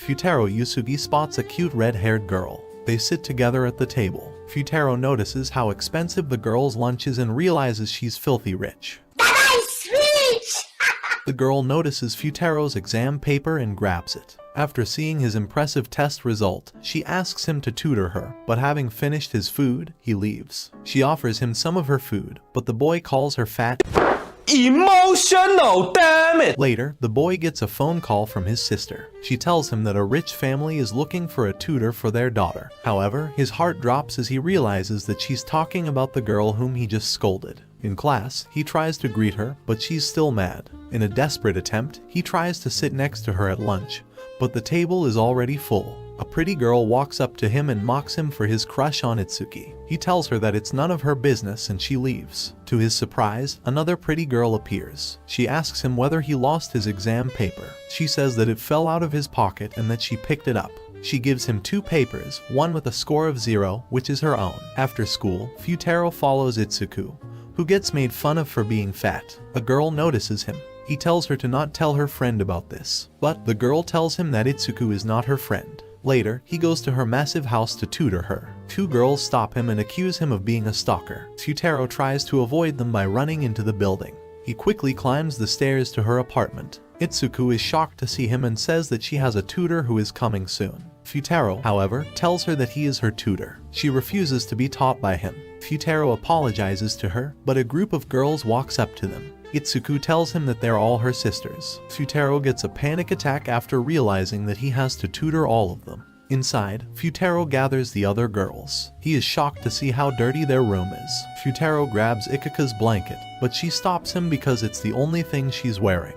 Futaro Uesugi spots a cute red-haired girl. They sit together at the table. Futaro notices how expensive the girl's lunch is and realizes she's filthy rich. The girl notices Futaro's exam paper and grabs it. After seeing his impressive test result, she asks him to tutor her, but having finished his food, he leaves. She offers him some of her food, but the boy calls her fat. Emotional, damn it! Later, the boy gets a phone call from his sister. She tells him that a rich family is looking for a tutor for their daughter. However, his heart drops as he realizes that she's talking about the girl whom he just scolded. In class, he tries to greet her, but she's still mad. In a desperate attempt, he tries to sit next to her at lunch, but the table is already full. A pretty girl walks up to him and mocks him for his crush on Itsuki. He tells her that it's none of her business and she leaves. To his surprise, another pretty girl appears. She asks him whether he lost his exam paper. She says that it fell out of his pocket and that she picked it up. She gives him 2 papers, one with a score of 0, which is her own. After school, Futaro follows Itsuku, who gets made fun of for being fat. A girl notices him. He tells her to not tell her friend about this, but the girl tells him that Itsuku is not her friend. Later, he goes to her massive house to tutor her. 2 girls stop him and accuse him of being a stalker. Futaro tries to avoid them by running into the building. He quickly climbs the stairs to her apartment. Itsuku is shocked to see him and says that she has a tutor who is coming soon. Futaro, however, tells her that he is her tutor. She refuses to be taught by him. Futaro apologizes to her, but a group of girls walks up to them. Itsuku tells him that they're all her sisters. Futaro gets a panic attack after realizing that he has to tutor all of them. Inside, Futaro gathers the other girls. He is shocked to see how dirty their room is. Futaro grabs Ikika's blanket, but she stops him because it's the only thing she's wearing.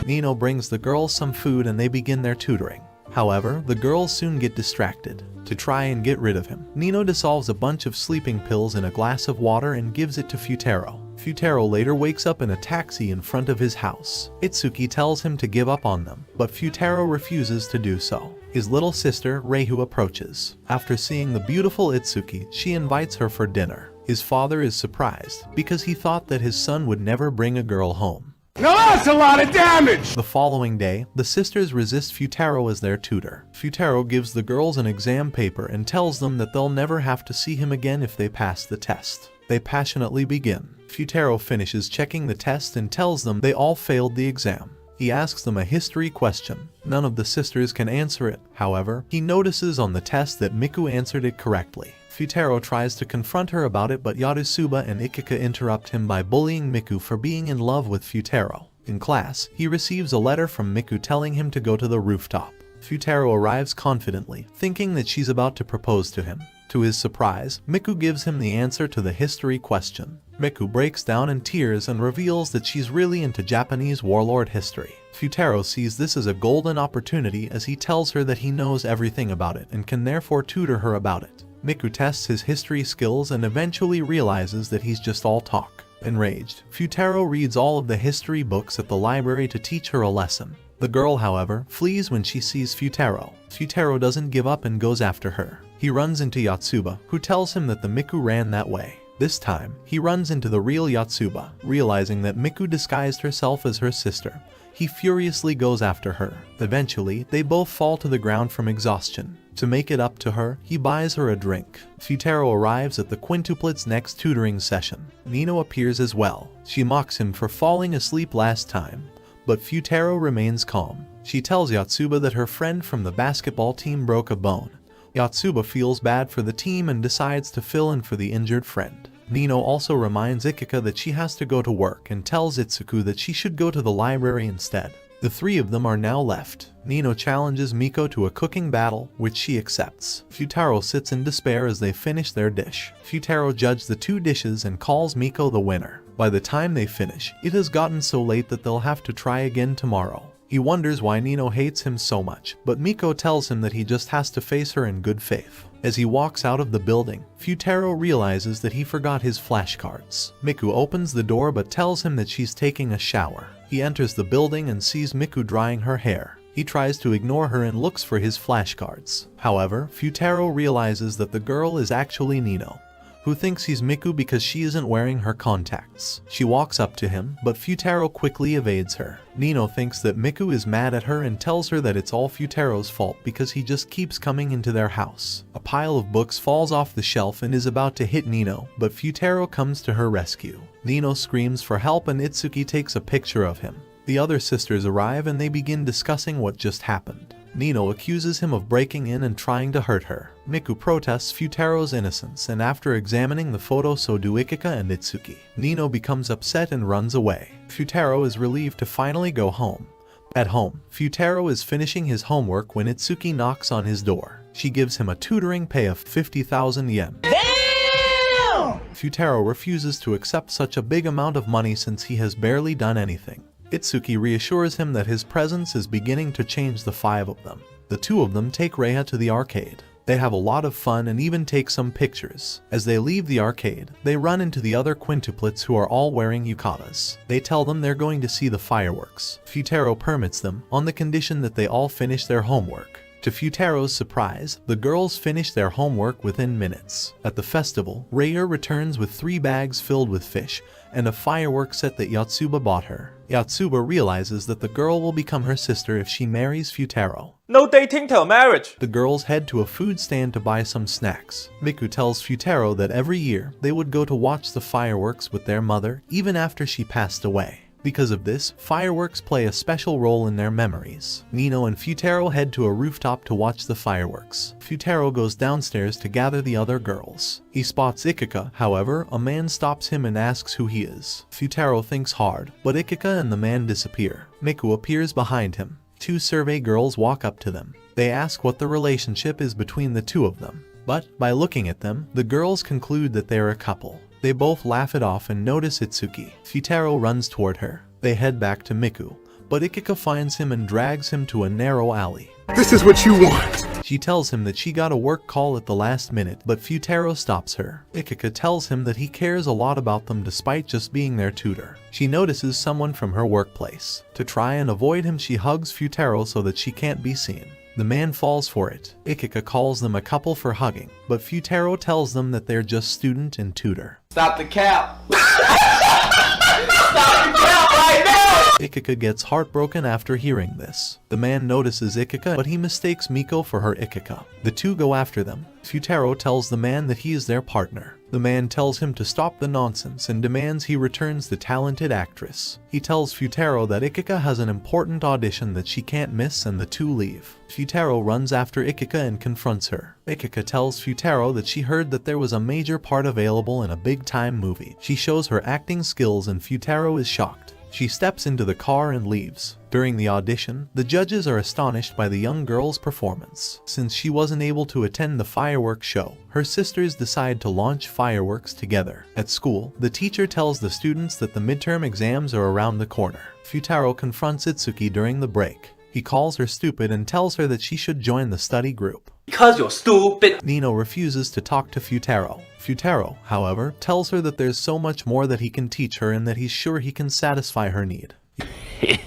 Nino brings the girls some food and they begin their tutoring. However, the girls soon get distracted. To try and get rid of him, Nino dissolves a bunch of sleeping pills in a glass of water and gives it to Futaro. Futaro later wakes up in a taxi in front of his house. Itsuki tells him to give up on them, but Futaro refuses to do so. His little sister, Reihu, approaches. After seeing the beautiful Itsuki, she invites her for dinner. His father is surprised, because he thought that his son would never bring a girl home. Now that's a lot of damage! The following day, the sisters resist Futaro as their tutor. Futaro gives the girls an exam paper and tells them that they'll never have to see him again if they pass the test. They passionately begin. Futaro finishes checking the test and tells them they all failed the exam. He asks them a history question. None of the sisters can answer it. However, he notices on the test that Miku answered it correctly. Futaro tries to confront her about it, but Yarusuba and Ikika interrupt him by bullying Miku for being in love with Futaro. In class, he receives a letter from Miku telling him to go to the rooftop. Futaro arrives confidently, thinking that she's about to propose to him. To his surprise, Miku gives him the answer to the history question. Miku breaks down in tears and reveals that she's really into Japanese warlord history. Futaro sees this as a golden opportunity as he tells her that he knows everything about it and can therefore tutor her about it. Miku tests his history skills and eventually realizes that he's just all talk. Enraged, Futaro reads all of the history books at the library to teach her a lesson. The girl, however, flees when she sees Futaro. Futaro doesn't give up and goes after her. He runs into Yotsuba, who tells him that the Miku ran that way. This time, he runs into the real Yotsuba. Realizing that Miku disguised herself as her sister, he furiously goes after her. Eventually, they both fall to the ground from exhaustion. To make it up to her, he buys her a drink. Futaro arrives at the quintuplets' next tutoring session. Nino appears as well. She mocks him for falling asleep last time, but Futaro remains calm. She tells Yotsuba that her friend from the basketball team broke a bone. Yotsuba feels bad for the team and decides to fill in for the injured friend. Nino also reminds Ikika that she has to go to work and tells Itsuku that she should go to the library instead. The 3 of them are now left. Nino challenges Miko to a cooking battle, which she accepts. Futaro sits in despair as they finish their dish. Futaro judges the 2 dishes and calls Miko the winner. By the time they finish, it has gotten so late that they'll have to try again tomorrow. He wonders why Nino hates him so much, but Miko tells him that he just has to face her in good faith. As he walks out of the building, Futaro realizes that he forgot his flashcards. Miku opens the door but tells him that she's taking a shower. He enters the building and sees Miku drying her hair. He tries to ignore her and looks for his flashcards. However, Futaro realizes that the girl is actually Nino, who thinks he's Miku because she isn't wearing her contacts. She walks up to him, but Futaro quickly evades her. Nino thinks that Miku is mad at her and tells her that it's all Futaro's fault because he just keeps coming into their house. A pile of books falls off the shelf and is about to hit Nino, but Futaro comes to her rescue. Nino screams for help and Itsuki takes a picture of him. The other sisters arrive and they begin discussing what just happened. Nino accuses him of breaking in and trying to hurt her. Miku protests Futaro's innocence, and after examining the photo, so do Ikika and Itsuki. Nino becomes upset and runs away. Futaro is relieved to finally go home. At home, Futaro is finishing his homework when Itsuki knocks on his door. She gives him a tutoring pay of 50,000 yen. Damn! Futaro refuses to accept such a big amount of money since he has barely done anything. Itsuki reassures him that his presence is beginning to change the five of them. The two of them take Reiha to the arcade. They have a lot of fun and even take some pictures. As they leave the arcade, they run into the other quintuplets who are all wearing yukatas. They tell them they're going to see the fireworks. Futaro permits them on the condition that they all finish their homework. To Futaro's surprise, the girls finish their homework within minutes. At the festival, Reiha returns with 3 bags filled with fish and a firework set that Yotsuba bought her. Yotsuba realizes that the girl will become her sister if she marries Futaro. No dating till marriage! The girls head to a food stand to buy some snacks. Miku tells Futaro that every year they would go to watch the fireworks with their mother even after she passed away. Because of this, fireworks play a special role in their memories. Nino and Futaro head to a rooftop to watch the fireworks. Futaro goes downstairs to gather the other girls. He spots Ikika, however, a man stops him and asks who he is. Futaro thinks hard, but Ikika and the man disappear. Miku appears behind him. 2 survey girls walk up to them. They ask what the relationship is between the two of them. But, by looking at them, the girls conclude that they're a couple. They both laugh it off and notice Itsuki. Futaro runs toward her. They head back to Miku, but Ikika finds him and drags him to a narrow alley. This is what you want. She tells him that she got a work call at the last minute, but Futaro stops her. Ikika tells him that he cares a lot about them despite just being their tutor. She notices someone from her workplace. To try and avoid him, she hugs Futaro so that she can't be seen. The man falls for it. Ikika calls them a couple for hugging, but Futaro tells them that they're just student and tutor. Stop the cap! Stop the cap right now! Ikika gets heartbroken after hearing this. The man notices Ikika, but he mistakes Miko for her Ikika. The two go after them. Futaro tells the man that he is their partner. The man tells him to stop the nonsense and demands he returns the talented actress. He tells Futaro that Ikika has an important audition that she can't miss and the two leave. Futaro runs after Ikika and confronts her. Ikika tells Futaro that she heard that there was a major part available in a big-time movie. She shows her acting skills and Futaro is shocked. She steps into the car and leaves. During the audition, the judges are astonished by the young girl's performance. Since she wasn't able to attend the fireworks show, her sisters decide to launch fireworks together. At school, the teacher tells the students that the midterm exams are around the corner. Futaro confronts Itsuki during the break. He calls her stupid and tells her that she should join the study group. Because you're stupid! Nino refuses to talk to Futaro. Futaro, however, tells her that there's so much more that he can teach her and that he's sure he can satisfy her need.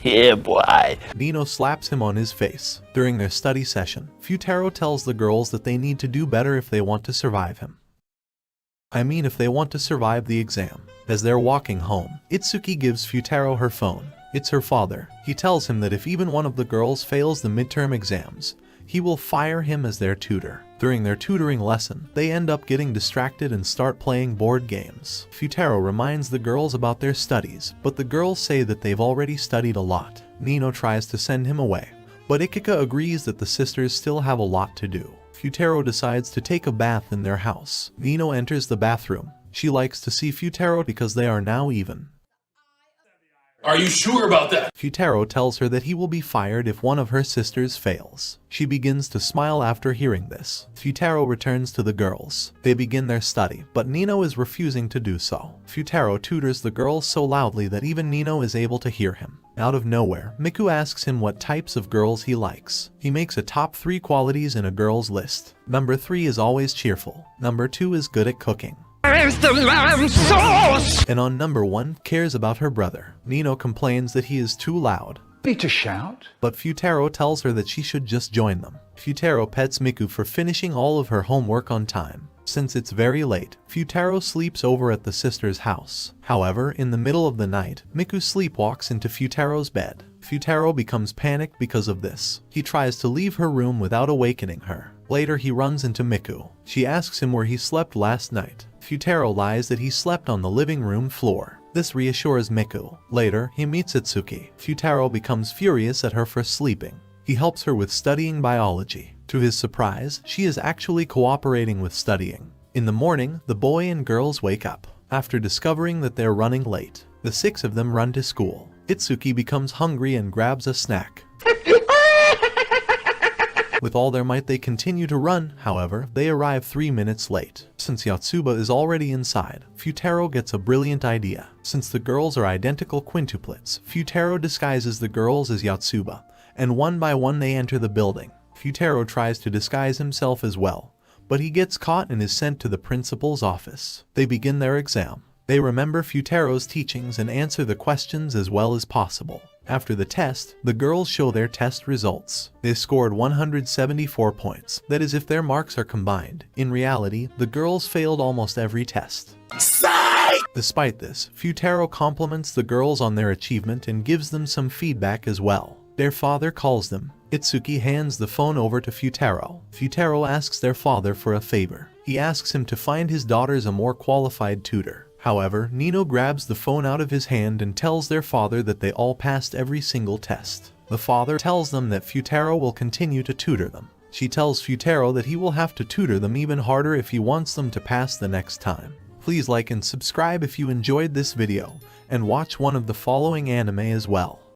Yeah, boy. Nino slaps him on his face. During their study session, Futaro tells the girls that they need to do better if they want to survive him. If they want to survive the exam. As they're walking home, Itsuki gives Futaro her phone. It's her father. He tells him that if even one of the girls fails the midterm exams, he will fire him as their tutor. During their tutoring lesson, they end up getting distracted and start playing board games. Futaro reminds the girls about their studies, but the girls say that they've already studied a lot. Nino tries to send him away, but Ikika agrees that the sisters still have a lot to do. Futaro decides to take a bath in their house. Nino enters the bathroom. She likes to see Futaro because they are now even. Are you sure about that? Futaro tells her that he will be fired if one of her sisters fails. She begins to smile after hearing this. Futaro returns to the girls. They begin their study, but Nino is refusing to do so. Futaro tutors the girls so loudly that even Nino is able to hear him. Out of nowhere, Miku asks him what types of girls he likes. He makes a top 3 qualities in a girl's list. Number 3 is always cheerful. Number 2 is good at cooking. Where's the lamb sauce? And on number 1, cares about her brother. Nino complains that he is too loud. Be to shout. But Futaro tells her that she should just join them. Futaro pets Miku for finishing all of her homework on time. Since it's very late, Futaro sleeps over at the sister's house. However, in the middle of the night, Miku sleepwalks into Futaro's bed. Futaro becomes panicked because of this. He tries to leave her room without awakening her. Later he runs into Miku. She asks him where he slept last night. Futaro lies that he slept on the living room floor. This reassures Miku. Later, he meets Itsuki. Futaro becomes furious at her for sleeping. He helps her with studying biology. To his surprise, she is actually cooperating with studying. In the morning, the boy and girls wake up. After discovering that they're running late, the 6 of them run to school. Itsuki becomes hungry and grabs a snack. With all their might they continue to run, however, they arrive 3 minutes late. Since Yotsuba is already inside, Futaro gets a brilliant idea. Since the girls are identical quintuplets, Futaro disguises the girls as Yotsuba, and one by one they enter the building. Futaro tries to disguise himself as well, but he gets caught and is sent to the principal's office. They begin their exam. They remember Futaro's teachings and answer the questions as well as possible. After the test, the girls show their test results. They scored 174 points, that is if their marks are combined. In reality, the girls failed almost every test. Despite this, Futaro compliments the girls on their achievement and gives them some feedback as well. Their father calls them. Itsuki hands the phone over to Futaro. Futaro asks their father for a favor. He asks him to find his daughters a more qualified tutor. However, Nino grabs the phone out of his hand and tells their father that they all passed every single test. The father tells them that Futaro will continue to tutor them. She tells Futaro that he will have to tutor them even harder if he wants them to pass the next time. Please like and subscribe if you enjoyed this video, and watch one of the following anime as well.